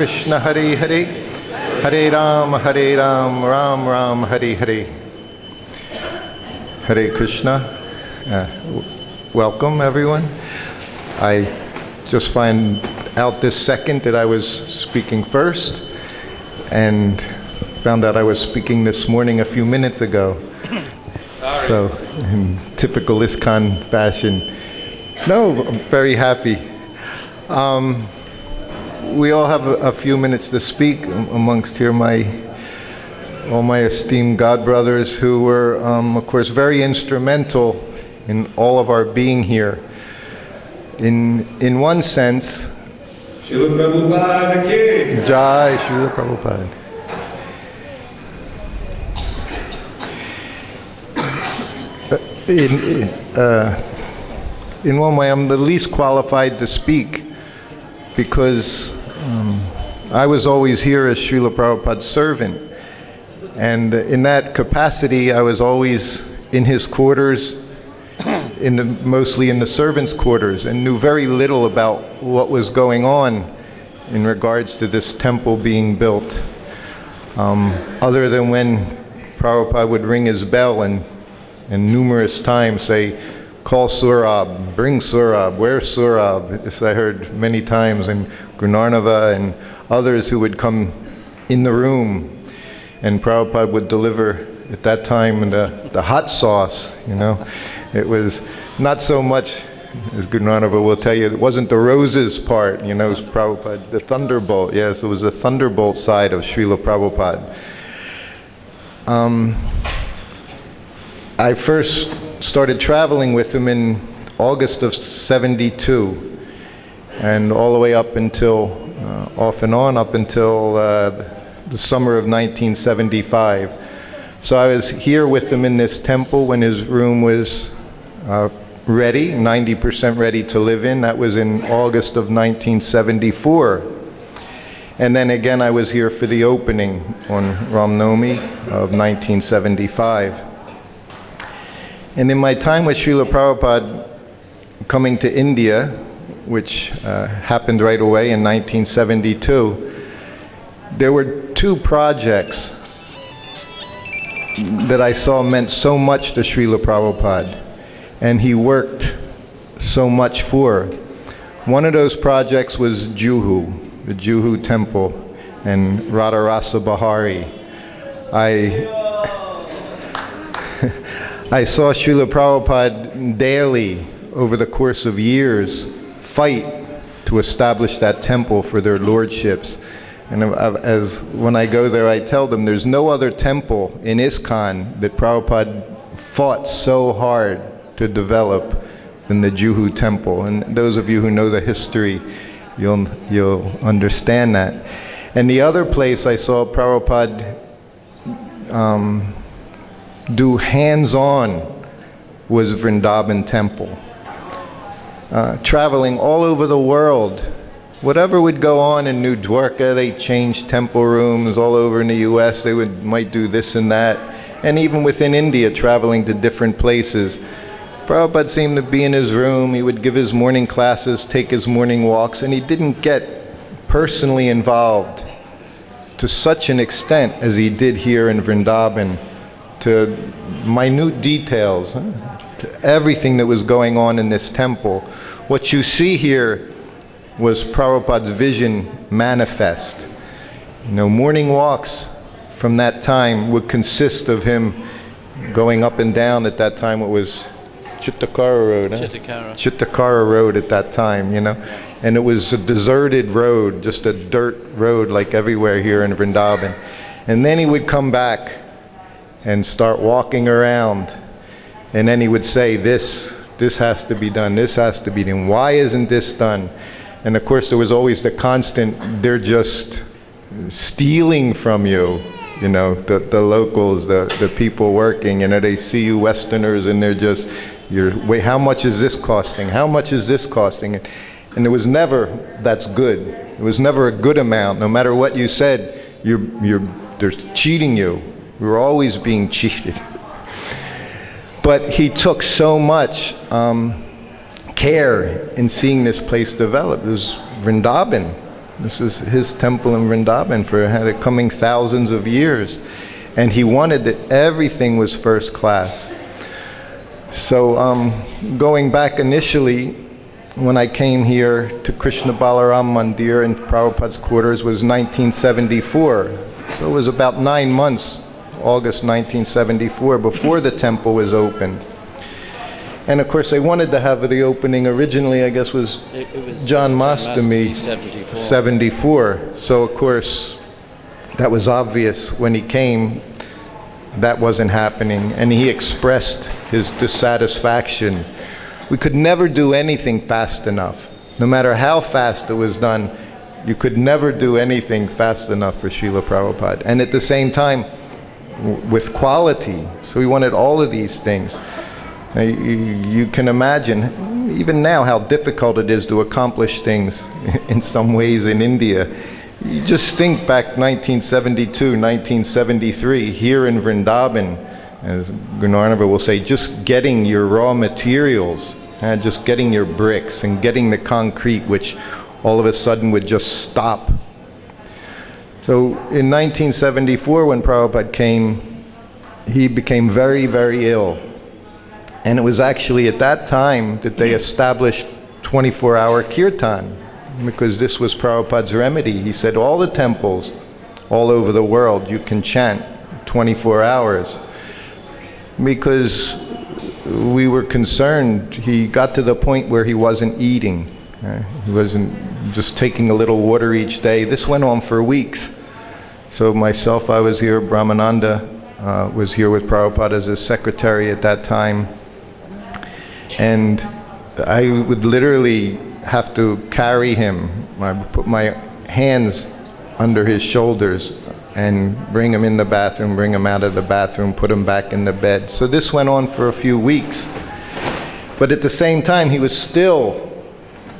Krishna Hare Hare, Hare Ram, Ram Ram, Hare Hare. Hare Krishna. Welcome everyone. I just find out this second that I was speaking first and found out I was speaking this morning a few minutes ago. So, in typical ISKCON fashion. No, I'm very happy. We all have a few minutes to speak amongst here all my esteemed God brothers who were, of course, very instrumental in all of our being here. In one sense, Srila Prabhupada ki Jai Srila Prabhupada. In one way, I'm the least qualified to speak because I was always here as Srila Prabhupada's servant. And in that capacity, I was always in his quarters, mostly in the servants' quarters, and knew very little about what was going on in regards to this temple being built. Other than when Prabhupada would ring his bell and numerous times say, "Call Surab, bring Surab, where's Surab?" This I heard many times, and Gurnarnava and others who would come in the room, and Prabhupada would deliver at that time the hot sauce, you know. It was not so much, as Gurnarnava will tell you, it wasn't the roses part, you know, it was Prabhupada, the thunderbolt, yes, it was the thunderbolt side of Srila Prabhupada. I first started traveling with him in August of '72, and all the way up until, off and on, up until the summer of 1975. So I was here with him in this temple when his room was ready, 90% ready to live in. That was in August of 1974. And then again I was here for the opening on Ram Navami of 1975. And in my time with Srila Prabhupada coming to India, which happened right away in 1972, there were two projects that I saw meant so much to Srila Prabhupada, and he worked so much for. One of those projects was Juhu, the Juhu temple, and Radharasa Bahari. I saw Srila Prabhupada daily over the course of years fight to establish that temple for their lordships. And as when I go there, I tell them there's no other temple in ISKCON that Prabhupada fought so hard to develop than the Juhu temple. And those of you who know the history, you'll understand that. And the other place I saw Prabhupada do hands-on was Vrindavan temple. Traveling all over the world, whatever would go on in New Dwarka, they changed temple rooms all over in the US, they might do this and that, and even within India, traveling to different places. Prabhupada seemed to be in his room, he would give his morning classes, take his morning walks, and he didn't get personally involved to such an extent as he did here in Vrindavan, to minute details, to everything that was going on in this temple. What you see here was Prabhupada's vision manifest. You know, morning walks from that time would consist of him going up and down. At that time it was Chittakara Road. Chittakara Road at that time, you know. And it was a deserted road, just a dirt road like everywhere here in Vrindavan. And then he would come back and start walking around, and then he would say, this has to be done, this has to be done, why isn't this done? And of course there was always the constant, they're just stealing from you, you know, the locals, the people working, you know, they see you Westerners and they're just, wait, how much is this costing, how much is this costing? And it was never, that's good, it was never a good amount. No matter what you said, they're cheating you. We were always being cheated. But he took so much care in seeing this place develop. It was Vrindavan. This is his temple in Vrindavan for the coming thousands of years. And he wanted that everything was first class. So going back initially, when I came here to Krishna Balaram Mandir in Prabhupada's quarters was 1974. So it was about 9 months, August 1974, before the temple was opened. And of course they wanted to have the opening originally, I guess, was John Mastami, 74. So of course that was obvious when he came, that wasn't happening. And he expressed his dissatisfaction. We could never do anything fast enough. No matter how fast it was done, you could never do anything fast enough for Srila Prabhupada. And at the same time, with quality. So we wanted all of these things. Now, you can imagine, even now, how difficult it is to accomplish things in some ways in India. You just think back 1972, 1973, here in Vrindavan, as Gunarnava will say, just getting your raw materials, just getting your bricks and getting the concrete, which all of a sudden would just stop. So in 1974, when Prabhupada came, he became very, very ill. And it was actually at that time that they established 24-hour kirtan, because this was Prabhupada's remedy. He said all the temples all over the world, you can chant 24 hours. Because we were concerned, he got to the point where he wasn't eating. He wasn't just taking a little water each day. This went on for weeks. So myself, I was here, Brahmananda was here with Prabhupada as his secretary at that time. And I would literally have to carry him. I would put my hands under his shoulders and bring him in the bathroom, bring him out of the bathroom, put him back in the bed. So this went on for a few weeks. But at the same time, he was still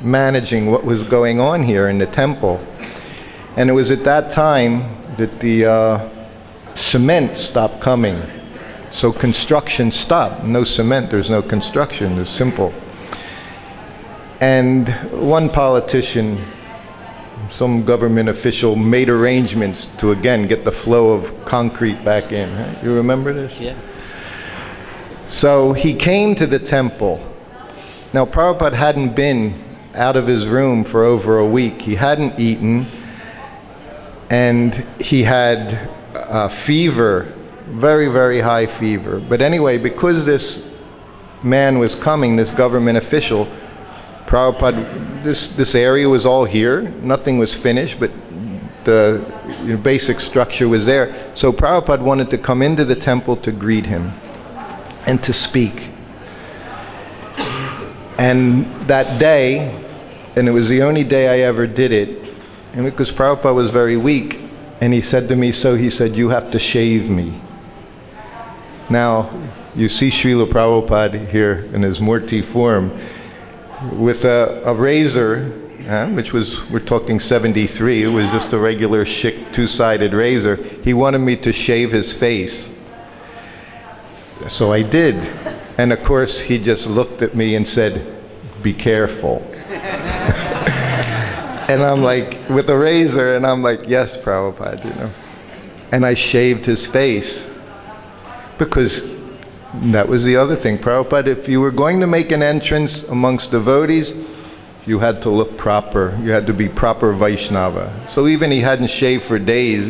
managing what was going on here in the temple. And it was at that time that the cement stopped coming. So construction stopped. No cement, there's no construction. It's simple. And one politician, some government official, made arrangements to again get the flow of concrete back in. Right? You remember this? Yeah. So he came to the temple. Now Prabhupada hadn't been out of his room for over a week. He hadn't eaten, and he had fever, very, very high fever. But anyway, because this man was coming, this government official, Prabhupada, this area was all here. Nothing was finished, but the basic structure was there. So Prabhupada wanted to come into the temple to greet him and to speak. And that day, and it was the only day I ever did it, and because Prabhupada was very weak, and he said to me, he said, you have to shave me. Now, you see Srila Prabhupada here in his Murti form, with a razor, which was, we're talking 73, it was just a regular Sikh two-sided razor. He wanted me to shave his face. So I did. And of course, he just looked at me and said, be careful. And I'm like, with a razor, and I'm like, yes, Prabhupada, And I shaved his face. Because that was the other thing. Prabhupada, if you were going to make an entrance amongst devotees, you had to look proper. You had to be proper Vaishnava. So even he hadn't shaved for days,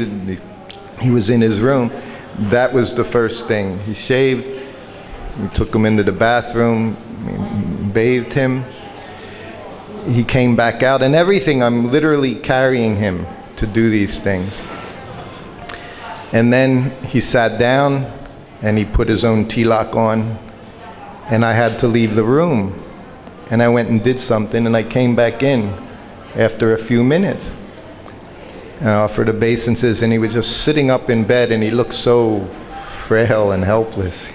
he was in his room. That was the first thing. He shaved, we took him into the bathroom, bathed him. He came back out, and everything, I'm literally carrying him to do these things. And then he sat down, and he put his own tilak on, and I had to leave the room. And I went and did something, and I came back in after a few minutes. And I offered obeisances, and he was just sitting up in bed, and he looked so frail and helpless,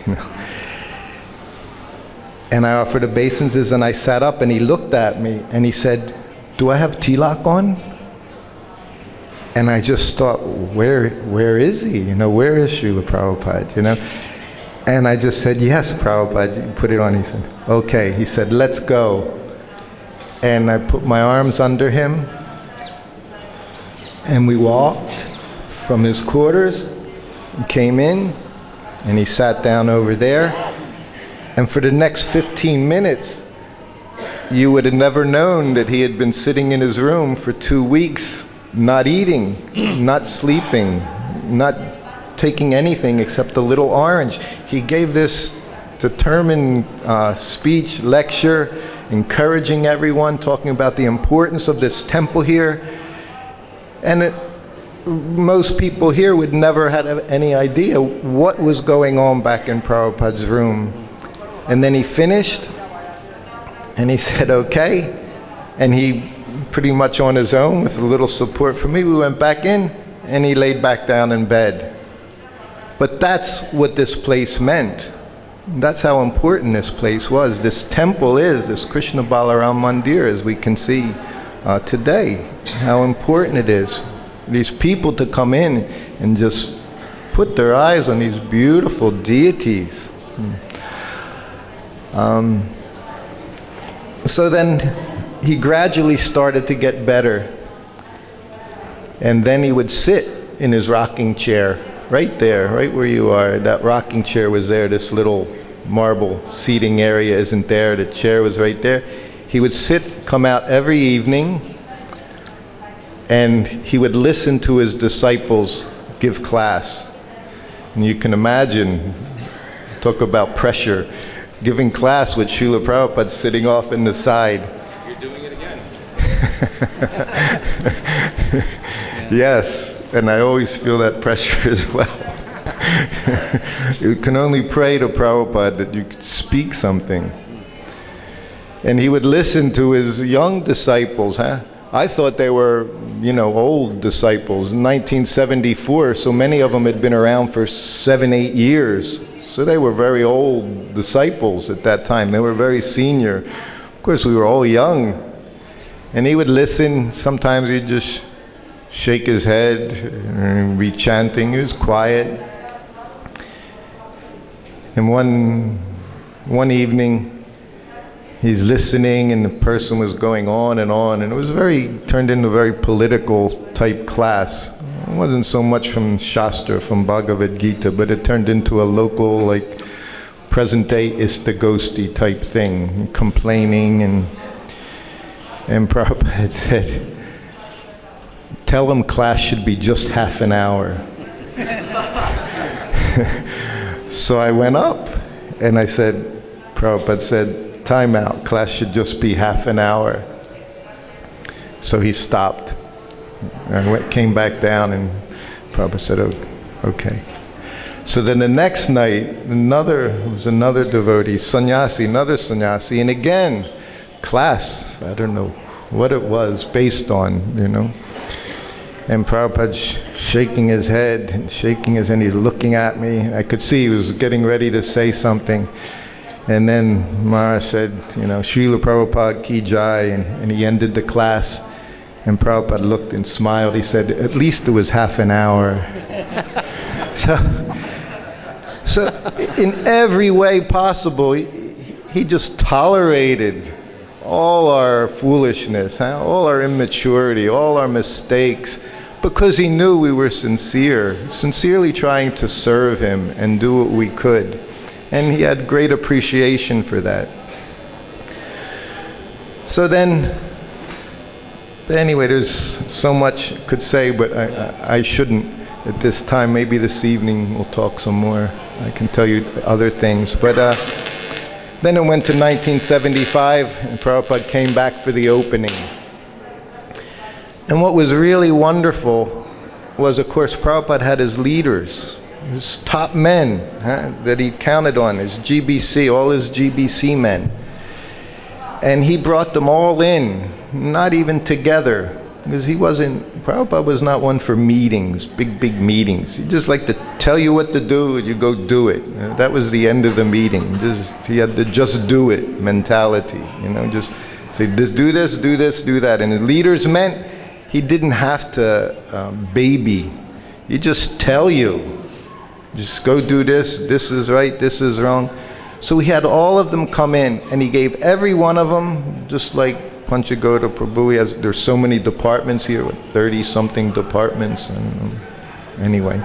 And I offered obeisances, and I sat up, and he looked at me, and he said, do I have tilak on? And I just thought, where is he? Where is Srila Prabhupada? And I just said, yes, Prabhupada, you put it on. He said, okay. He said, let's go. And I put my arms under him, And we walked from his quarters, and came in, and he sat down over there. And for the next 15 minutes, you would have never known that he had been sitting in his room for 2 weeks, not eating, not sleeping, not taking anything except a little orange. He gave this determined speech, lecture, encouraging everyone, talking about the importance of this temple here. And most people here would never have any idea what was going on back in Prabhupada's room. And then he finished, and he said, okay. And he, pretty much on his own, with a little support from me, we went back in, and he laid back down in bed. But that's what this place meant. That's how important this place was. This temple is, this Krishna Balaram Mandir, as we can see today, how important it is. These people to come in and just put their eyes on these beautiful deities. So then he gradually started to get better. And then he would sit in his rocking chair, right there, right where you are. That rocking chair was there, this little marble seating area isn't there, the chair was right there. He would sit, come out every evening, and he would listen to his disciples give class. And you can imagine, talk about pressure, giving class with Srila Prabhupada sitting off in the side. You're doing it again. Yes, and I always feel that pressure as well. You can only pray to Prabhupada that you could speak something. And he would listen to his young disciples, I thought they were, old disciples. In 1974, so many of them had been around for 7-8 years. So they were very old disciples at that time. They were very senior. Of course, we were all young. And he would listen. Sometimes he'd just shake his head and be chanting. He was quiet. And one evening, he's listening, and the person was going on, and it was turned into a very political type class. It wasn't so much from Shastra, from Bhagavad Gita, but it turned into a local, present day ISKCON type thing, complaining, and Prabhupada had said, tell them class should be just half an hour. So I went up, and I said, Prabhupada said, time out, class should just be half an hour. So he stopped. I came back down, and Prabhupada said, oh, okay. So then the next night, another devotee, another sannyasi, and again, class, I don't know what it was based on, And Prabhupada's shaking his head, and he's looking at me. I could see he was getting ready to say something. And then Maharaj said, Srila Prabhupada ki jai, and he ended the class. And Prabhupada looked and smiled. He said, at least it was half an hour. So in every way possible, he just tolerated all our foolishness, all our immaturity, all our mistakes, because he knew we were sincerely trying to serve him and do what we could. And he had great appreciation for that. So then, anyway, there's so much I could say, but I shouldn't at this time. Maybe this evening we'll talk some more. I can tell you other things. But then it went to 1975, and Prabhupada came back for the opening. And what was really wonderful was, of course, Prabhupada had his leaders, his top men that he counted on, his GBC, all his GBC men. And he brought them all in, not even together, because Prabhupada was not one for meetings, big meetings. He just liked to tell you what to do, and you go do it. That was the end of the meeting. He had the just do it mentality, just say, do this, do that. And the leaders meant he didn't have to baby. He just tell you, just go do this is right, this is wrong. So he had all of them come in, and he gave every one of them just like Panchagota Prabhu, there's so many departments here, 30-something departments. Anyway,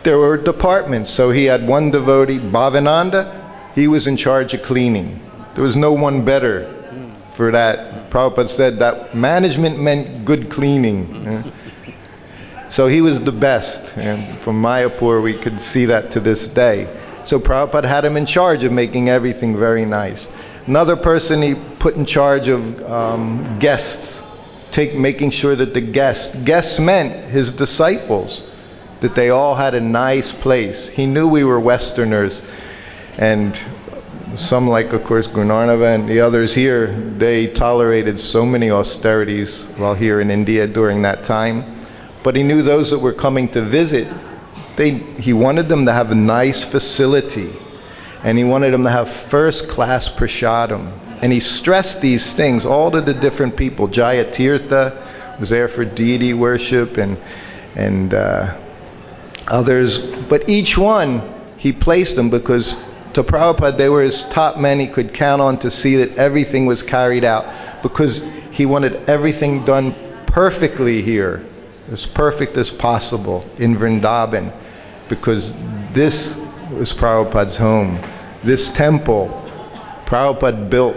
there were departments. So he had one devotee, Bhavananda, he was in charge of cleaning. There was no one better for that. Prabhupada said that management meant good cleaning. So he was the best. And from Mayapur, we could see that to this day. So Prabhupada had him in charge of making everything very nice. Another person he put in charge of guests, making sure that the guests meant his disciples, that they all had a nice place. He knew we were Westerners, and some, like of course Gunarnava and the others here, they tolerated so many austerities while here in India during that time. But he knew those that were coming to visit, he wanted them to have a nice facility, and he wanted them to have first-class prasadam. And he stressed these things, all to the different people. Jayatirtha was there for deity worship, and others. But each one, he placed them because to Prabhupada, they were his top men he could count on to see that everything was carried out, because he wanted everything done perfectly here, as perfect as possible in Vrindavan, because this was Prabhupada's home. This temple, Prabhupada built.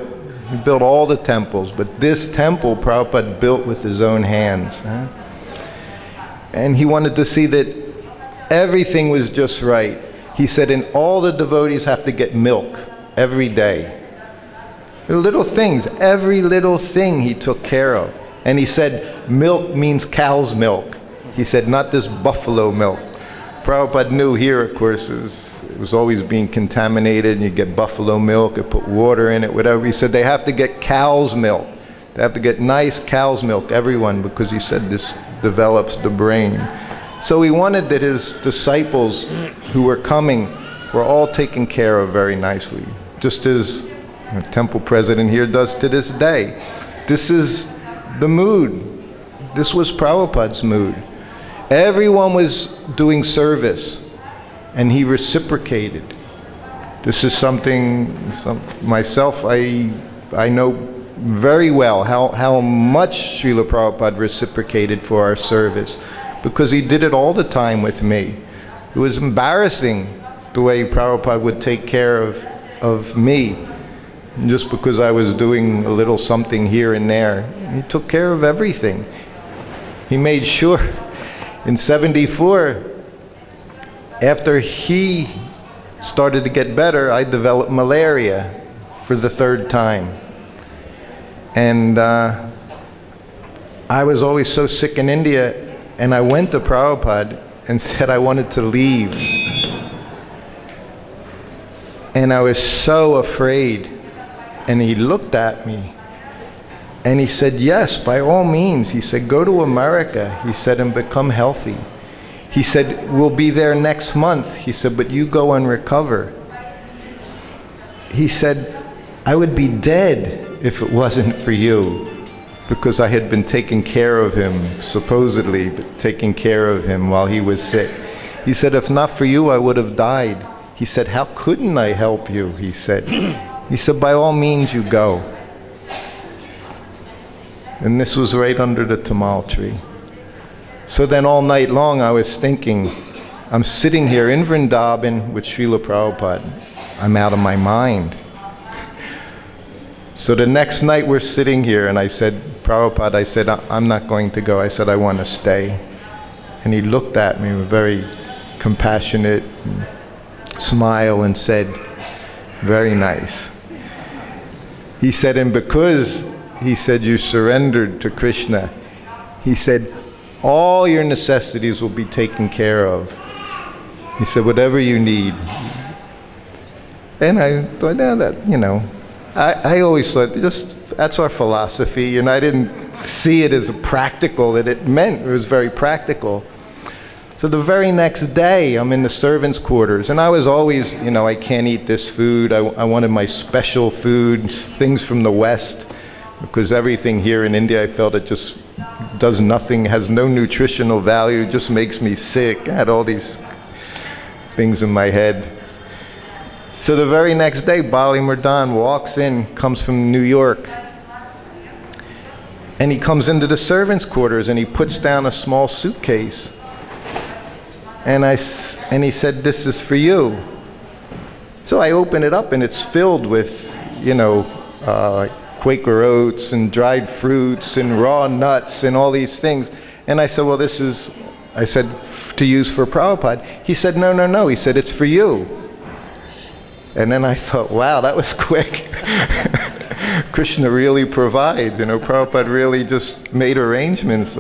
He built all the temples, but this temple Prabhupada built with his own hands. And he wanted to see that everything was just right. He said, and all the devotees have to get milk every day. The little things, every little thing he took care of. And he said, milk means cow's milk. He said, not this buffalo milk. Prabhupada knew here, of course, it was always being contaminated. You get buffalo milk, you put water in it, whatever. He said they have to get cow's milk. They have to get nice cow's milk, everyone, because he said this develops the brain. So he wanted that his disciples who were coming were all taken care of very nicely, just as the temple president here does to this day. This is the mood. This was Prabhupada's mood. Everyone was doing service, and he reciprocated. This is something, myself, I know very well how much Srila Prabhupada reciprocated for our service, because he did it all the time with me. It was embarrassing the way Prabhupada would take care of me, just because I was doing a little something here and there. He took care of everything. He made sure. In '74, after he started to get better, I developed malaria for the third time. And I was always so sick in India, and I went to Prabhupada and said I wanted to leave. And I was so afraid. And he looked at me and he said, yes, by all means. He said, go to America, he said, and become healthy. He said, we'll be there next month. He said, but you go and recover. He said, I would be dead if it wasn't for you, because I had been taking care of him, supposedly, but taking care of him while he was sick. He said, if not for you, I would have died. He said, how couldn't I help you? He said, by all means you go. And this was right under the tamal tree. So then all night long I was thinking, I'm sitting here in Vrindavan with Srila Prabhupada. I'm out of my mind. So the next night we're sitting here, and I said, Prabhupada, I said, I'm not going to go. I said, I want to stay. And he looked at me with a very compassionate smile and said, very nice. He said, and because, he said, you surrendered to Krishna, he said, all your necessities will be taken care of. He said, whatever you need. And I thought, I always thought, that's our philosophy, and I didn't see it as practical, that it was very practical. So the very next day, I'm in the servants' quarters, and I was always, I can't eat this food. I wanted my special food, things from the West, because everything here in India, I felt it just does nothing, has no nutritional value, just makes me sick. I had all these things in my head. So the very next day, Bali Murdan walks in, comes from New York, And he comes into the servants' quarters and he puts down a small suitcase. And he said, "This is for you." So I open it up and it's filled with, Quaker oats and dried fruits and raw nuts and all these things. And I said, "Well, I said, to use for Prabhupada." He said, No. He said, "It's for you." And then I thought, wow, that was quick. Krishna really provides, Prabhupada really just made arrangements.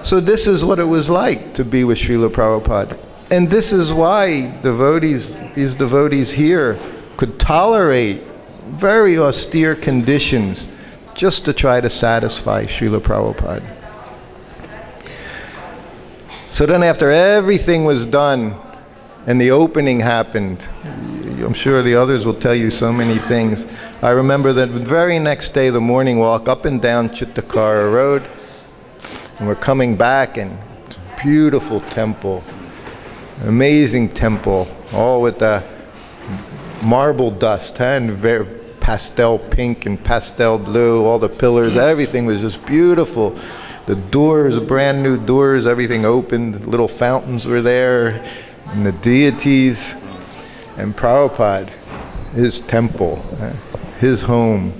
So this is what it was like to be with Srila Prabhupada. And this is why these devotees here could tolerate very austere conditions just to try to satisfy Srila Prabhupada. So then after everything was done and the opening happened, I'm sure the others will tell you so many things. I remember that the very next day, the morning walk up and down Chittakara Road, and we're coming back, and it's a beautiful temple, amazing temple, all with the marble dust, and very pastel pink and pastel blue, all the pillars, everything was just beautiful. The doors, brand new doors, everything opened, little fountains were there, and the deities, and Prabhupada, his temple, his home,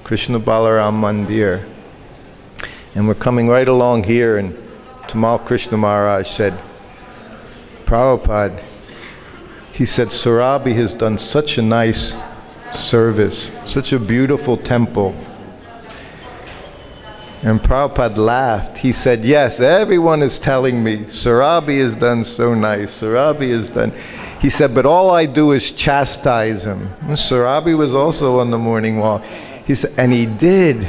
Krishna Balaram Mandir. And we're coming right along here, and Tamal Krishna Maharaj said, "Prabhupada," he said, "Sarabi has done such a nice service, such a beautiful temple." And Prabhupada laughed. He said, "Yes, everyone is telling me, Sarabi has done so nice, Sarabi has done." He said, "But all I do is chastise him." And Sarabi was also on the morning walk. He said, and he did.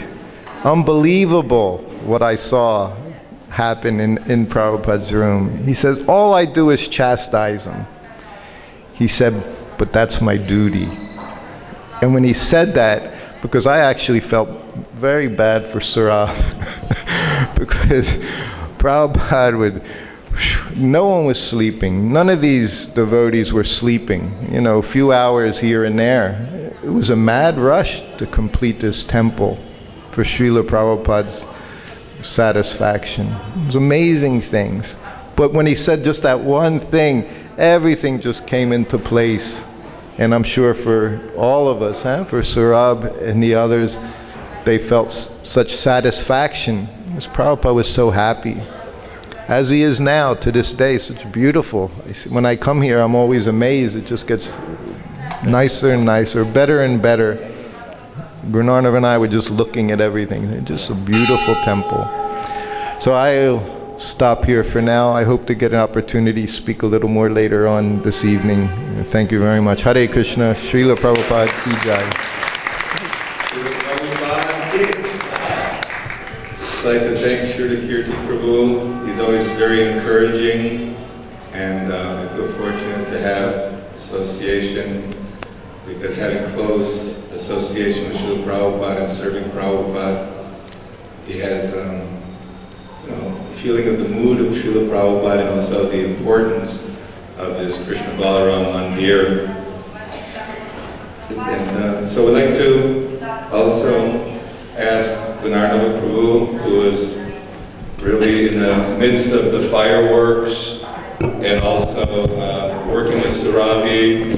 Unbelievable what I saw happen in Prabhupada's room. He says, "All I do is chastise him." He said, "But that's my duty." And when he said that, because I actually felt very bad for Sarab, because Prabhupada no one was sleeping. None of these devotees were sleeping. A few hours here and there. It was a mad rush to complete this temple for Srila Prabhupada's satisfaction. It was amazing things. But when he said just that one thing, everything just came into place. And I'm sure for all of us, for Sarab and the others, they felt such satisfaction, because Prabhupada was so happy. As he is now, to this day, such beautiful. When I come here, I'm always amazed. It just gets nicer and nicer, better and better. Bernardo and I were just looking at everything. It's just a beautiful temple. So I'll stop here for now. I hope to get an opportunity to speak a little more later on this evening. Thank you very much. Hare Krishna, Srila Prabhupada Ki Jai. I'd like to thank Srila Kirti Prabhu. He's always very encouraging, and I feel fortunate to have association, because having close association with Srila Prabhupada and serving Prabhupada, he has a feeling of the mood of Srila Prabhupada, and also the importance of this Krishna Balaram Mandir. And so we'd like to also ask Vinarnava Prabhu, who is really in the midst of the fireworks and also working with Sarabi,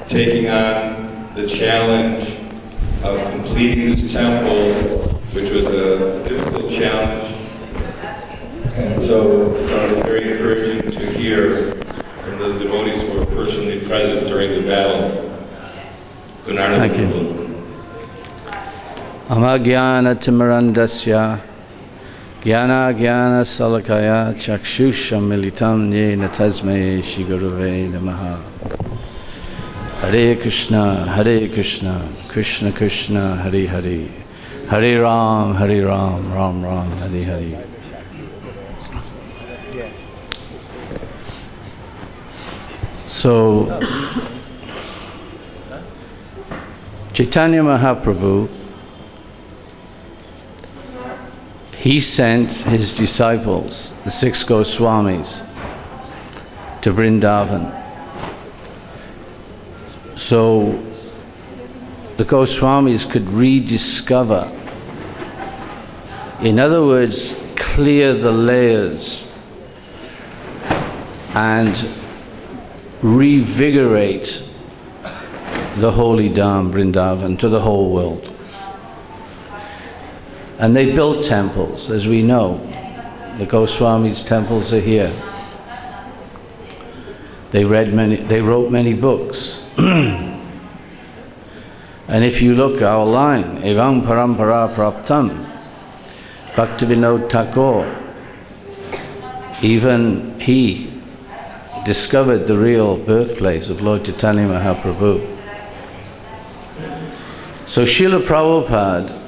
taking on the challenge of completing this temple, which was a difficult challenge. And so it's always very encouraging to hear from those devotees who were personally present during the battle. Vinarnava Prabhu. Amagyana timarandasya Gyana Gyana Salakaya Chakshusha Militam Yena Tasmai Shri Gurave Namaha. Hare Krishna, Krishna Krishna, Hare Hare, Hare Ram, Ram Ram, Hare Hare. So, Chaitanya Mahaprabhu, he sent his disciples, the 6 Goswamis, to Vrindavan. So the Goswamis could rediscover In other words, clear the layers and revigorate the holy Dham, Vrindavan, to the whole world. And they built temples, as we know. The Goswamis' temples are here. They wrote many books. And if you look our line, Evam Parampara Praptam, Bhaktivinoda Thakur, even he discovered the real birthplace of Lord Chaitanya Mahaprabhu. So Srila Prabhupada,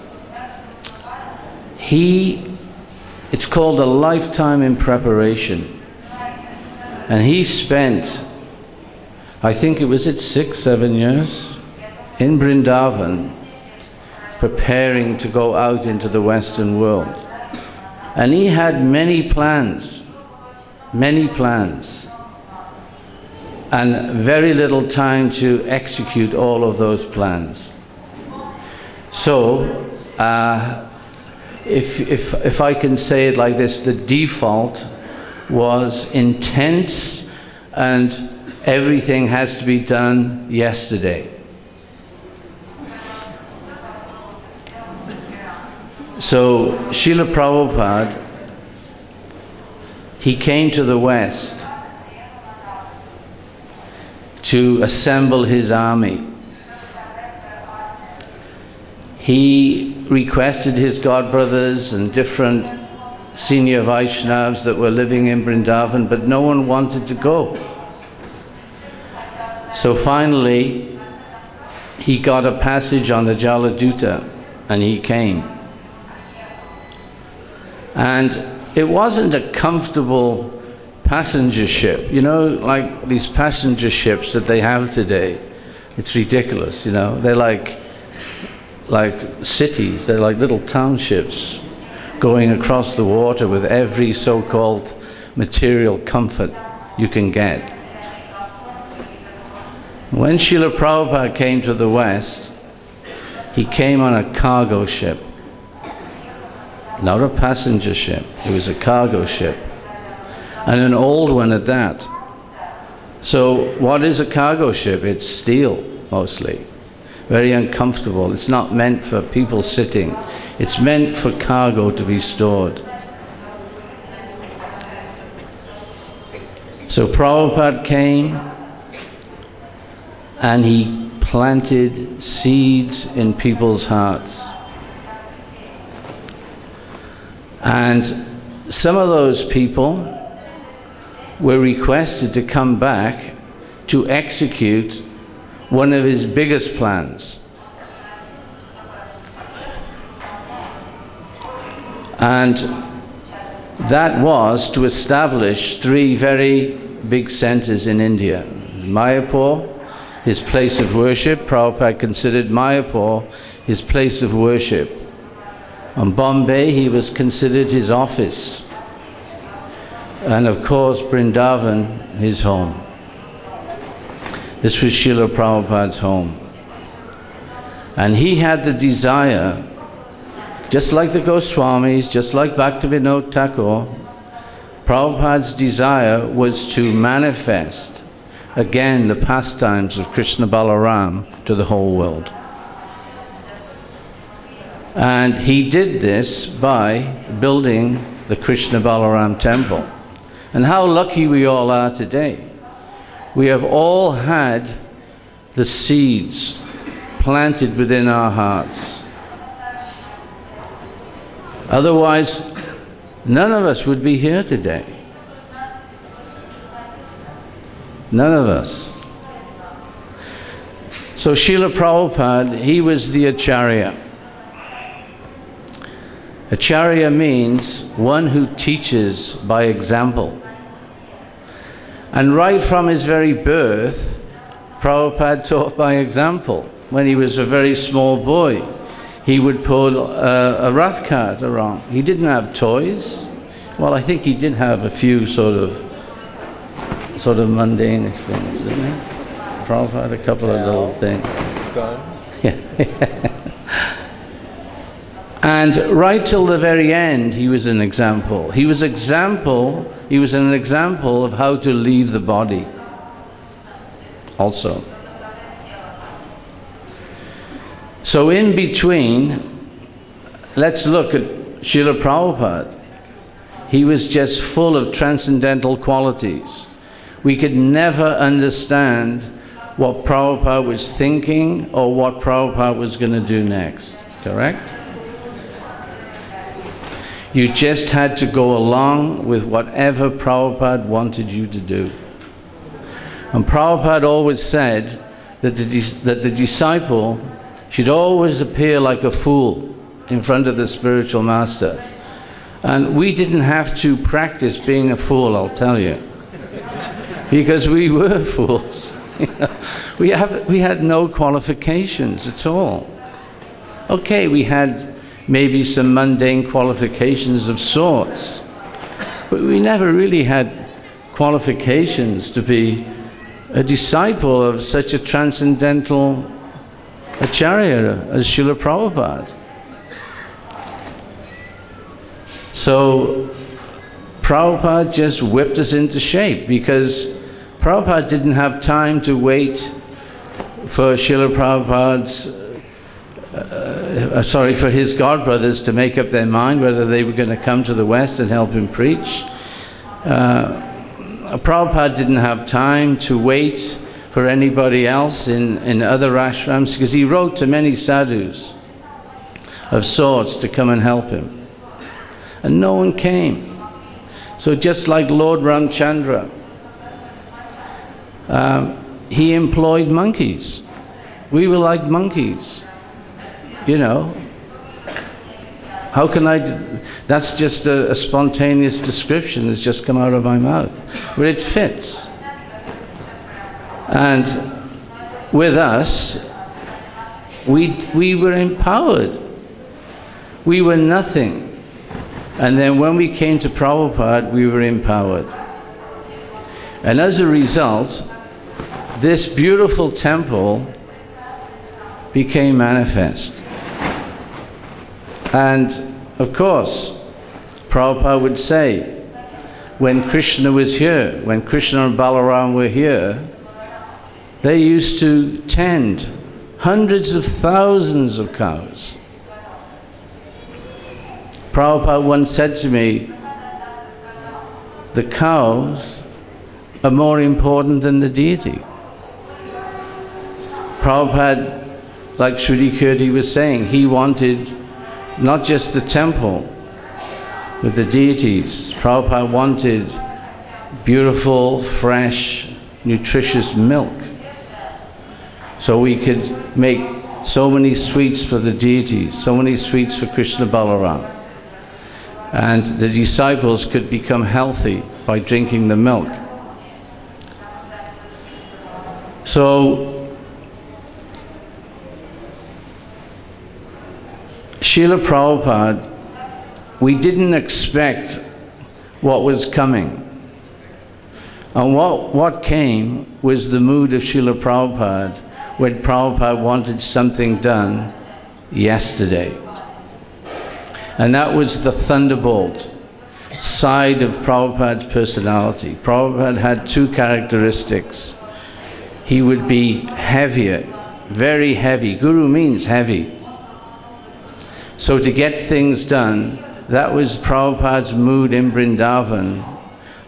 it's called a lifetime in preparation. And he spent, I think it was 6-7 years, in Vrindavan, preparing to go out into the Western world. And he had many plans, and very little time to execute all of those plans. So, if I can say it like this, the default was intense and everything has to be done yesterday. So Srila Prabhupada, he came to the West to assemble his army. He requested his godbrothers and different senior Vaishnavas that were living in Vrindavan, but no one wanted to go. So finally, he got a passage on the Jaladuta and he came. And it wasn't a comfortable passenger ship, you know, like these passenger ships that they have today. It's ridiculous, you know. They're like cities, they're like little townships going across the water with every so-called material comfort you can get. When Srila Prabhupada came to the West, he came on a cargo ship. Not a passenger ship, it was a cargo ship. And an old one at that. So what is a cargo ship? It's steel, mostly. Very uncomfortable. It's not meant for people sitting. It's meant for cargo to be stored. So Prabhupada came and he planted seeds in people's hearts. And some of those people were requested to come back to execute one of his biggest plans. And that was to establish 3 very big centers in India. Mayapur, his place of worship. Prabhupada considered Mayapur his place of worship. On Bombay, he was considered his office. And of course, Vrindavan, his home. This was Srila Prabhupada's home. And he had the desire, just like the Goswamis, just like Bhaktivinoda Thakur, Prabhupada's desire was to manifest again the pastimes of Krishna Balaram to the whole world. And he did this by building the Krishna Balaram temple. And how lucky we all are today. We have all had the seeds planted within our hearts. Otherwise, none of us would be here today. None of us. So Srila Prabhupada, he was the Acharya. Acharya means one who teaches by example. And right from his very birth, Prabhupada taught by example. When he was a very small boy, he would pull a rath cart around. He didn't have toys. Well, I think he did have a few sort of mundane things, didn't he? Prabhupada had a couple of little things. Guns. Yeah. And right till the very end, he was an example. He was an example of how to leave the body also. So in between, let's look at Srila Prabhupada. He was just full of transcendental qualities. We could never understand what Prabhupada was thinking or what Prabhupada was going to do next, correct? You just had to go along with whatever Prabhupada wanted you to do. And Prabhupada always said that the disciple should always appear like a fool in front of the spiritual master. And we didn't have to practice being a fool, I'll tell you. Because we were fools. We had no qualifications at all. Okay, we had maybe some mundane qualifications of sorts, but we never really had qualifications to be a disciple of such a transcendental acharya as Srila Prabhupada. So Prabhupada just whipped us into shape, because Prabhupada didn't have time to wait for Srila Prabhupada's for his godbrothers to make up their mind whether they were going to come to the West and help him preach. Prabhupada didn't have time to wait for anybody else in other ashrams, because he wrote to many sadhus of sorts to come and help him. And no one came. So just like Lord Ramchandra, he employed monkeys. We were like monkeys. You know, how can that's just a spontaneous description that's just come out of my mouth, but it fits. And with us, we were empowered. We were nothing. And then when we came to Prabhupada, we were empowered. And as a result, this beautiful temple became manifest. And of course, Prabhupada would say, when Krishna was here, when Krishna and Balaram were here, they used to tend hundreds of thousands of cows. Prabhupada once said to me, the cows are more important than the deity. Prabhupada, like Shruti Kirti was saying, he wanted not just the temple with the deities. Prabhupada wanted beautiful, fresh, nutritious milk, so we could make so many sweets for the deities, so many sweets for Krishna Balaram. And the disciples could become healthy by drinking the milk. So Srila Prabhupada, we didn't expect what was coming. And what came was the mood of Srila Prabhupada when Prabhupada wanted something done yesterday. And that was the thunderbolt side of Prabhupada's personality. Prabhupada had two characteristics. He would be heavier, very heavy. Guru means heavy. So to get things done, that was Prabhupada's mood in Vrindavan,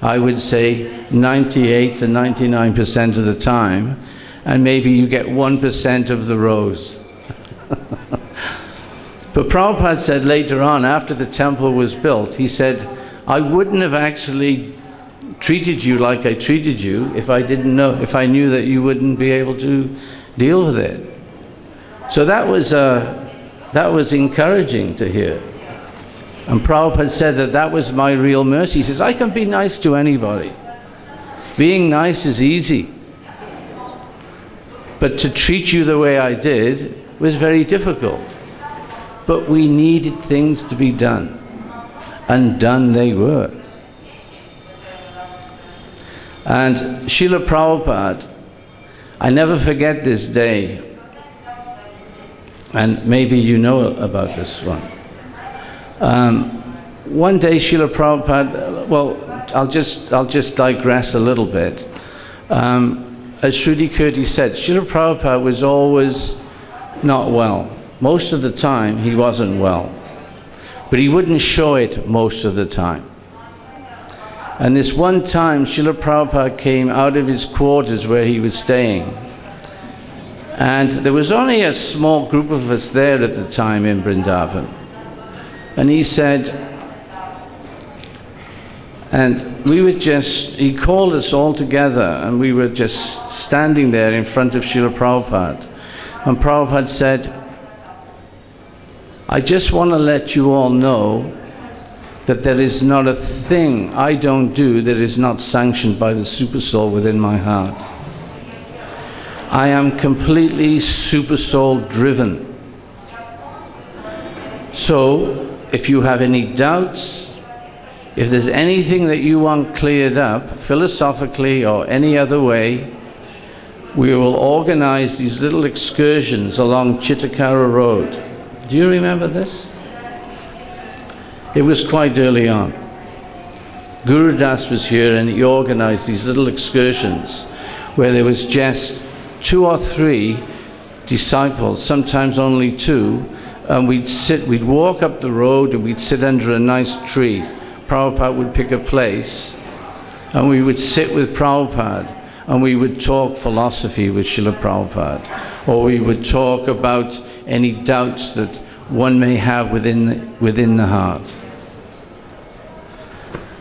I would say 98 to 99% of the time, and maybe you get 1% of the rose. But Prabhupada said later on, after the temple was built, he said, I wouldn't have actually treated you like I treated you if I knew that you wouldn't be able to deal with it. So that was encouraging to hear. And Prabhupada said that was my real mercy. He says, I can be nice to anybody. Being nice is easy. But to treat you the way I did was very difficult. But we needed things to be done. And done they were. And Srila Prabhupada, I never forget this day. And maybe you know about this one. One day Srila Prabhupada, well, I'll just digress a little bit. As Shruti Kirti said, Srila Prabhupada was always not well. Most of the time he wasn't well. But he wouldn't show it most of the time. And this one time Srila Prabhupada came out of his quarters where he was staying. And there was only a small group of us there at the time in Vrindavan. And he said, and we were he called us all together and we were just standing there in front of Srila Prabhupada. And Prabhupada said, I just want to let you all know that there is not a thing I don't do that is not sanctioned by the Supersoul within my heart. I am completely Supersoul driven. So, if you have any doubts, if there's anything that you want cleared up, philosophically or any other way, we will organize these little excursions along Chittakara Road. Do you remember this? It was quite early on. Guru Das was here and he organized these little excursions where there was just 2 or 3 disciples, sometimes only 2, and we'd walk up the road and we'd sit under a nice tree. Prabhupada would pick a place and we would sit with Prabhupada and we would talk philosophy with Srila Prabhupada, or we would talk about any doubts that one may have within the heart.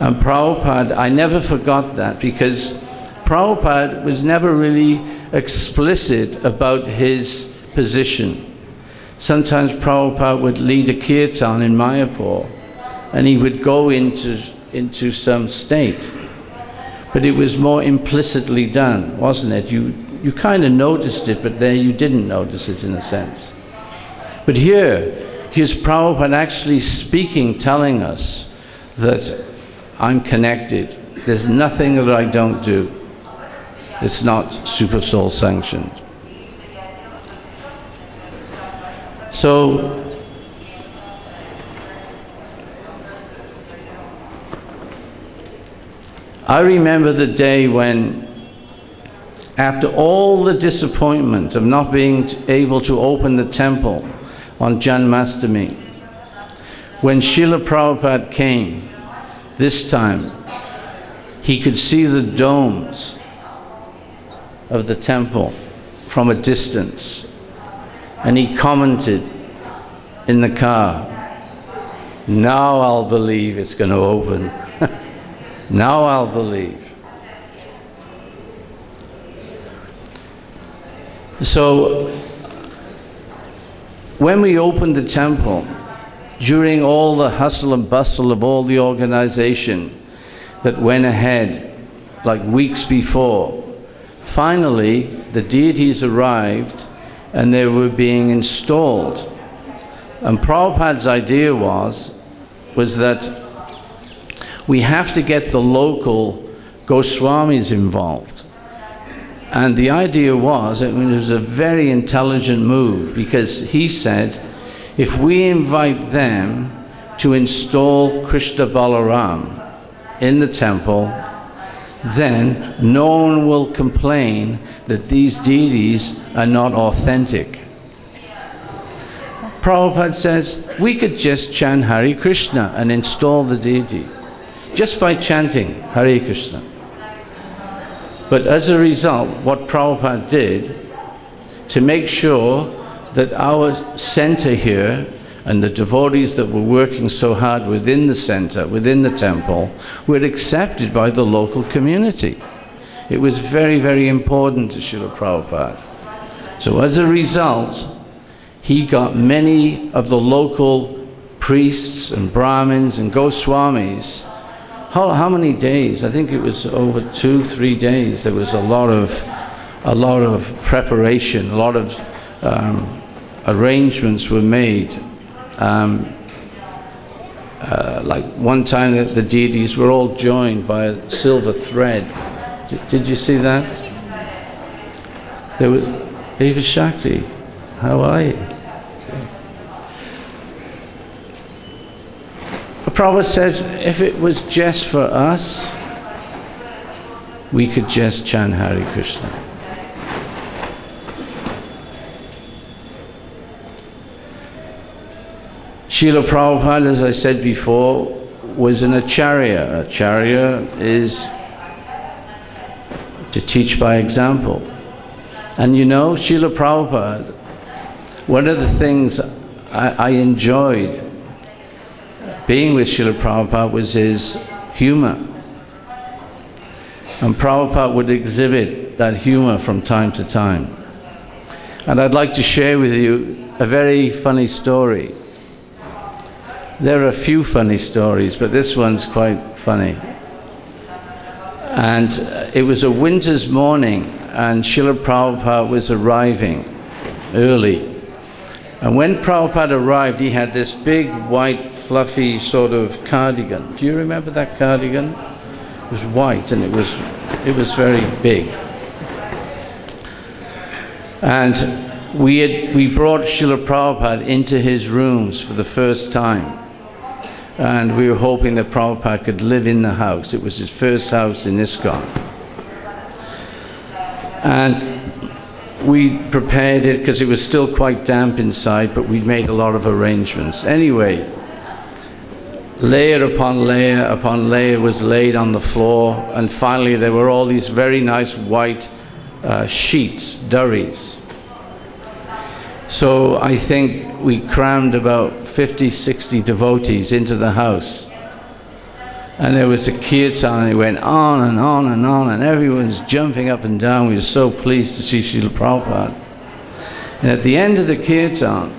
And Prabhupada, I never forgot that, because Prabhupada was never really explicit about his position. Sometimes Prabhupada would lead a kirtan in Mayapur and he would go into some state. But it was more implicitly done, wasn't it? You kind of noticed it, but there you didn't notice it in a sense. But here's Prabhupada actually speaking, telling us that I'm connected. There's nothing that I don't do. It's not Supersoul sanctioned. So, I remember the day when, after all the disappointment of not being able to open the temple on Janmashtami, when Srila Prabhupada came, this time, he could see the domes of the temple from a distance, and he commented in the car, now I'll believe it's going to open. Now I'll believe. So, when we opened the temple, during all the hustle and bustle of all the organization that went ahead like weeks before, finally the deities arrived and they were being installed. And Prabhupada's idea was that we have to get the local Goswamis involved. And the idea was, it was a very intelligent move, because he said, if we invite them to install Krishna Balaram in the temple, then no one will complain that these deities are not authentic. Prabhupada says, we could just chant Hare Krishna and install the deity, just by chanting Hare Krishna. But as a result, what Prabhupada did, to make sure that our center here and the devotees that were working so hard within the center, within the temple, were accepted by the local community. It was very, very important to Srila Prabhupada. So as a result, he got many of the local priests and Brahmins and Goswamis. How many days? I think it was over 2-3 days. There was a lot of preparation, a lot of arrangements were made. Like one time the deities were all joined by a silver thread. Did you see that? There was Eva Shakti. How are you? Prabhupada says, if it was just for us, we could just chant Hare Krishna. Srila Prabhupada, as I said before, was an acharya. Acharya is to teach by example. And you know, Srila Prabhupada, one of the things I enjoyed being with Srila Prabhupada was his humor. And Prabhupada would exhibit that humor from time to time. And I'd like to share with you a very funny story. There are a few funny stories, but this one's quite funny. And it was a winter's morning, and Srila Prabhupada was arriving early. And when Prabhupada arrived, he had this big, white, fluffy sort of cardigan. Do you remember that cardigan? It was white, and it was very big. And we brought Srila Prabhupada into his rooms for the first time. And we were hoping that Prabhupada could live in the house. It was his first house in ISKCON. And we prepared it because it was still quite damp inside, but we'd made a lot of arrangements. Anyway, layer upon layer was laid on the floor, and finally there were all these very nice white sheets, durries. So I think we crammed about 50, 60 devotees into the house. And there was a kirtan, and it went on and on and on, and everyone's jumping up and down. We were so pleased to see Srila Prabhupada. And at the end of the kirtan,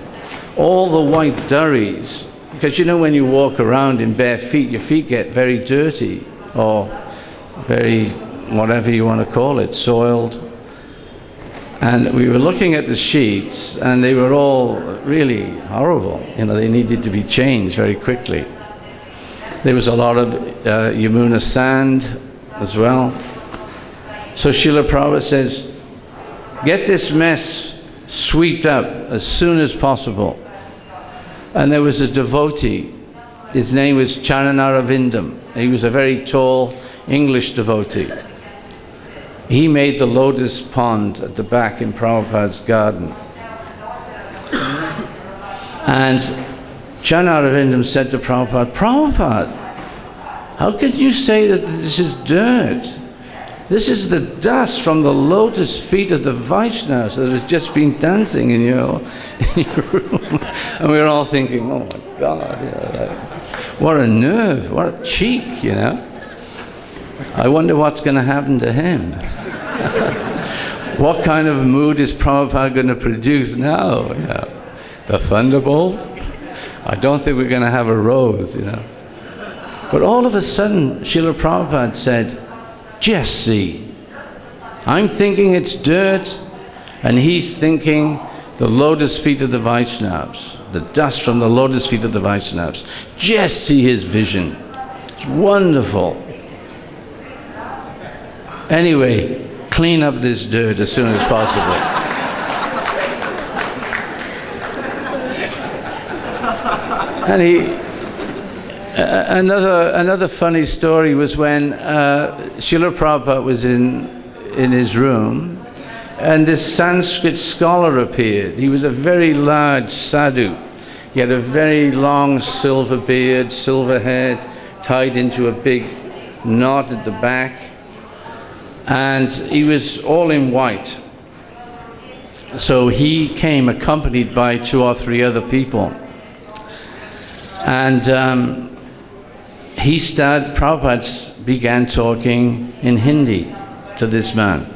all the white durries, because you know when you walk around in bare feet, your feet get very dirty, or very, whatever you want to call it, soiled. And we were looking at the sheets, and they were all really horrible. You know, they needed to be changed very quickly. There was a lot of Yamuna sand as well. So Srila Prabhupada says, get this mess swept up as soon as possible. And there was a devotee. His name was Charanarvindam. He was a very tall English devotee. He made the lotus pond at the back in Prabhupada's garden. And Charanarvindam said to Prabhupada, Prabhupada, how could you say that this is dirt? This is the dust from the lotus feet of the Vaishnavas that has just been dancing in your room. And we were all thinking, oh my God, you know, like, what a nerve, what a cheek, you know. I wonder what's going to happen to him. What kind of mood is Prabhupada going to produce now? You know? The thunderbolt? I don't think we're going to have a rose, you know. But all of a sudden, Srila Prabhupada said, just see, I'm thinking it's dirt, and he's thinking the lotus feet of the Vaishnavas, the dust from the lotus feet of the Vaishnavas. Just see his vision. It's wonderful. Anyway, clean up this dirt as soon as possible. And another funny story was when Srila Prabhupada was in his room, and this Sanskrit scholar appeared. He was a very large sadhu. He had a very long silver beard, silver hair, tied into a big knot at the back, and he was all in white. So he came accompanied by 2 or 3 other people. And Prabhupada began talking in Hindi to this man.